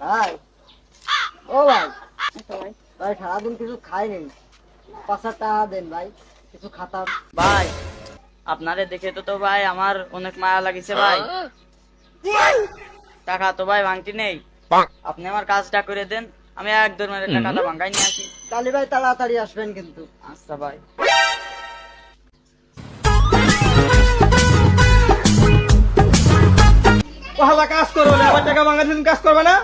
ভাই ও ভাই ভাই সারাদিন কিছু খাই নেই, 5,000 টাকা দেন ভাই, কিছু খাতাম। ভাই আপনারে দেখে তো ভাই আমার অনেক মায়া লাগিছে ভাই। টাকা তো ভাই ভাঙতি নেই, আপনি আমার কাজটা করে দেন, আমি এক ধর্মের টাকাটা ভাঙাই নিয়ে আসি। তাহলে ভাই তাড়াতাড়ি আসবেন কিন্তু। আচ্ছা ভাই। ওহালা কাজ করো না, আবার টাকা ভাঙার জন্য কাজ করবে না।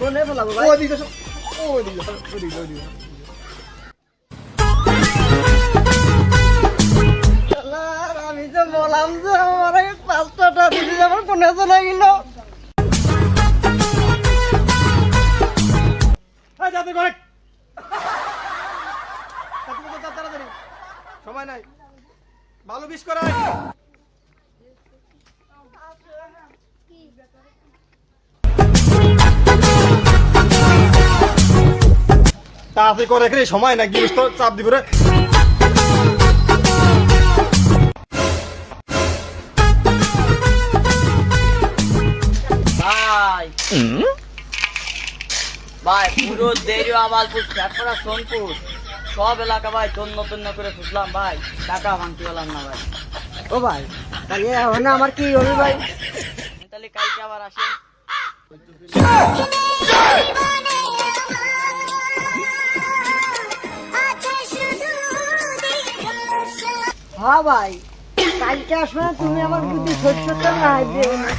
কোনে ফেলাবো ভাই? ওদিকে সব, ওদিকে। শালার, আমি যে বললাম যে আমার 500 টাকা দিতে, আমার কোনে চলে গেল। এই যাতে করে তাড়াতাড়ি, সময় নাই, ভালো বিষ করাই। তাড়াতাড়ি করে রেখে সময় নাই, গিরিশ তো চাপ দিব রে। ভাই ভাই পুরো দেরি আবালপুর শেখরা সোনপুর সব এলাকা ভাই তন্ন তন্ন করে খুঁজলাম ভাই, টাকা ভাঙতে পেলাম না ভাই। ও ভাই, তাহলে এখন আমার কি হবে ভাই? তাহলে কালকে আবার আসেন। হ্যাঁ ভাই, কালকে আসবে না, তুমি আমার বুদ্ধি 70 টাকা নাই দেবে না।